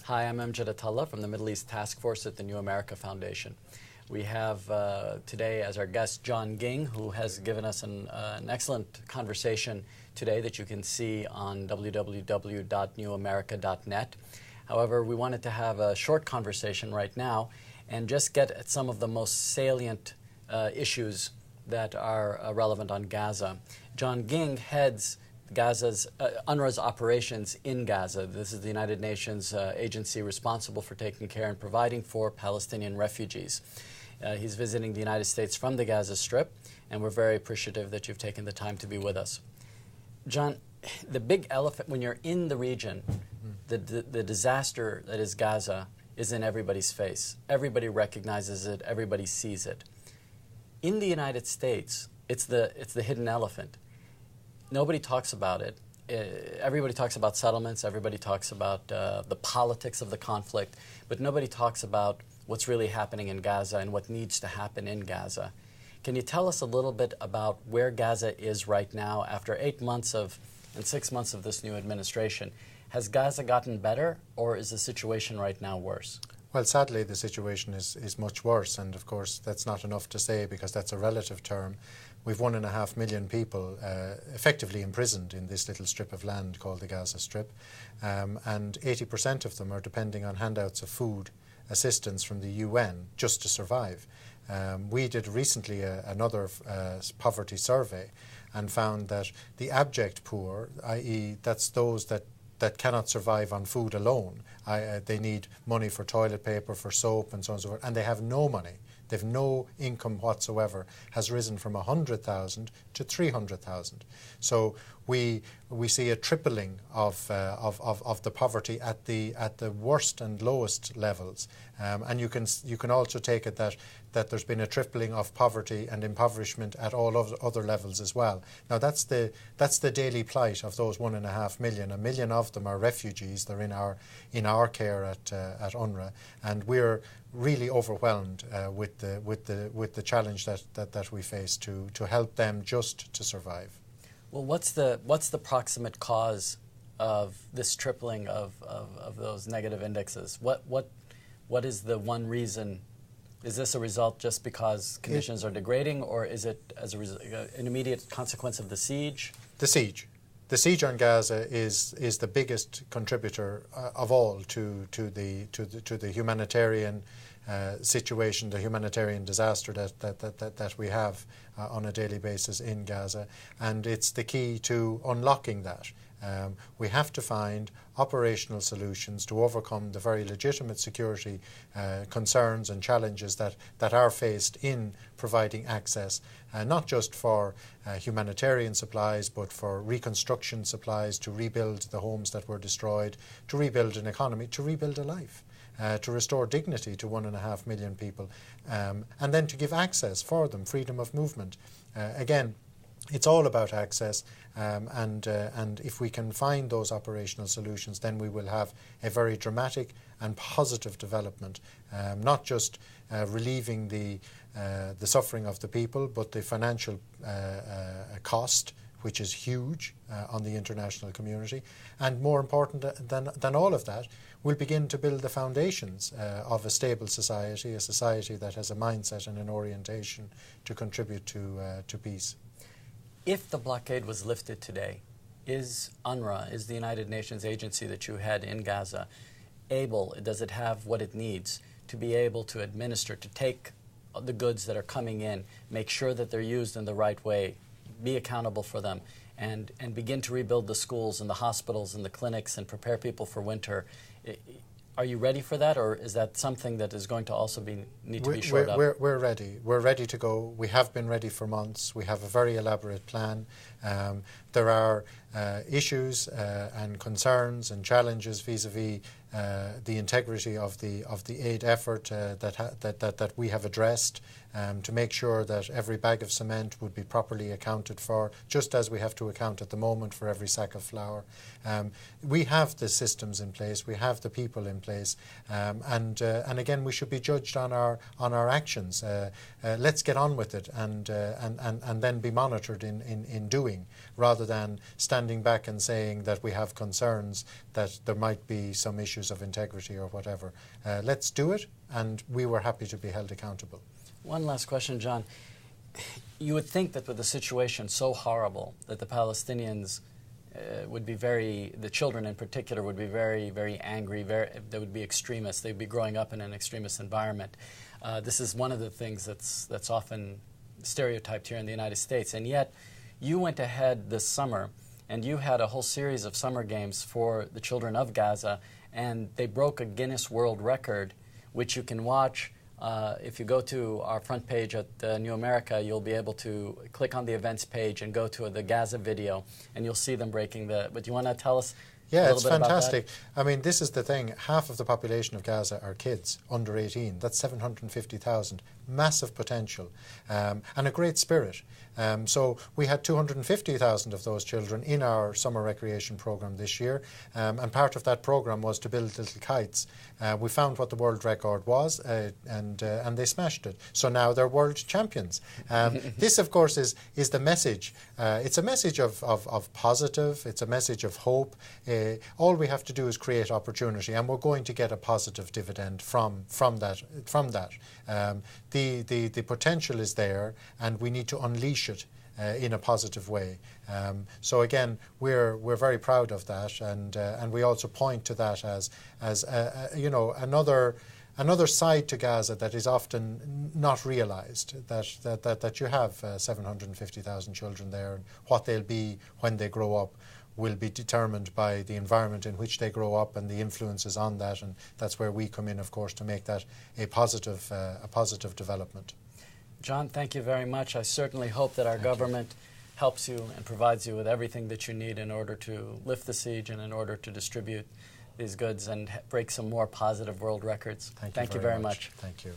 Hi, I'm Amjad Atallah from the Middle East Task Force at the New America Foundation. We have today as our guest John Ging, who has given us an excellent conversation today that you can see on www.newamerica.net. However, we wanted to have a short conversation right now and just get at some of the most salient issues that are relevant on Gaza. John Ging heads UNRWA's operations in Gaza. This is the United Nations agency responsible for taking care and providing for Palestinian refugees. He's visiting the United States from the Gaza Strip, and we're very appreciative that you've taken the time to be with us. John, the big elephant, when you're in the region, the disaster that is Gaza is in everybody's face. Everybody recognizes it, everybody sees it. In the United States, it's the hidden elephant. Nobody talks about it. Everybody talks about settlements, everybody talks about the politics of the conflict, but nobody talks about what's really happening in Gaza and what needs to happen in Gaza. Can you tell us a little bit about where Gaza is right now after 8 months and 6 months of this new administration? Has Gaza gotten better, or is the situation right now worse? Well, sadly, the situation is much worse, and of course that's not enough to say because that's a relative term. We've 1.5 million people effectively imprisoned in this little strip of land called the Gaza Strip, and 80% of them are depending on handouts of food assistance from the UN just to survive. We did recently another poverty survey and found that the abject poor, i.e. that's those that cannot survive on food alone. They need money for toilet paper, for soap, and so on and so forth, and they have no money. They've no income whatsoever, has risen from 100,000 to 300,000. So we see a tripling of the poverty at the worst and lowest levels, and you can also take it that there's been a tripling of poverty and impoverishment at all of other levels as well. Now that's the daily plight of those 1.5 million. 1 million of them are refugees. They're in our care at UNRWA, and we're really overwhelmed with the challenge that we face to help them just to survive. Well, what's the proximate cause of this tripling of those negative indexes? What is the one reason? Is this a result just because conditions are degrading, or is it as an immediate consequence of the siege? The siege. The siege on Gaza is the biggest contributor of all to the humanitarian situation, the humanitarian disaster that we have on a daily basis in Gaza, and it's the key to unlocking that. We have to find operational solutions to overcome the very legitimate security concerns and challenges that are faced in providing access, not just for humanitarian supplies, but for reconstruction supplies, to rebuild the homes that were destroyed, to rebuild an economy, to rebuild a life. To restore dignity to 1.5 million people, and then to give access for them, freedom of movement. Again, it's all about access, and if we can find those operational solutions, then we will have a very dramatic and positive development, not just relieving the suffering of the people, but the financial cost, which is huge on the international community. And more important than all of that, we'll begin to build the foundations of a stable society, a society that has a mindset and an orientation to contribute to peace. If the blockade was lifted today, is UNRWA, is the United Nations agency that you had in Gaza, does it have what it needs to be able to administer, to take the goods that are coming in, make sure that they're used in the right way, be accountable for them, and begin to rebuild the schools and the hospitals and the clinics and prepare people for winter? Are you ready for that, or is that something that is going to also need to be shored up? We're ready. We're ready to go. We have been ready for months. We have a very elaborate plan. There are issues and concerns and challenges vis-a-vis the integrity of the aid effort that we have addressed, to make sure that every bag of cement would be properly accounted for, just as we have to account at the moment for every sack of flour. We have the systems in place, we have the people in place, and again we should be judged on our actions. Let's get on with it and then be monitored in doing, rather than standing standing back and saying that we have concerns that there might be some issues of integrity or whatever. Let's do it, and we were happy to be held accountable. One last question, John. You would think that with the situation so horrible that the Palestinians would be the children in particular would be very, very angry, they would be extremists, they'd be growing up in an extremist environment. This is one of the things that's often stereotyped here in the United States, and yet you went ahead this summer and you had a whole series of summer games for the children of Gaza, and they broke a Guinness World Record, which you can watch. If you go to our front page at New America, you'll be able to click on the events page and go to the Gaza video, and you'll see them breaking but you want to tell us a little bit fantastic. about that? I mean, this is the thing. Half of the population of Gaza are kids, under 18. That's 750,000. Massive potential and a great spirit. So we had 250,000 of those children in our summer recreation program this year, and part of that program was to build little kites. We found what the world record was, and they smashed it. So now they're world champions. This, of course, is the message. It's a message of positive. It's a message of hope. All we have to do is create opportunity, and we're going to get a positive dividend from that. The potential is there, and we need to unleash it in a positive way. So again, we're very proud of that, and we also point to that as another side to Gaza that is often not realised. That you have 750,000 children there, and what they'll be when they grow up will be determined by the environment in which they grow up and the influences on that, and that's where we come in, of course, to make that a positive development. John, thank you very much. I certainly hope that our government helps you and provides you with everything that you need in order to lift the siege and in order to distribute these goods and break some more positive world records. Thank you very much. Thank you.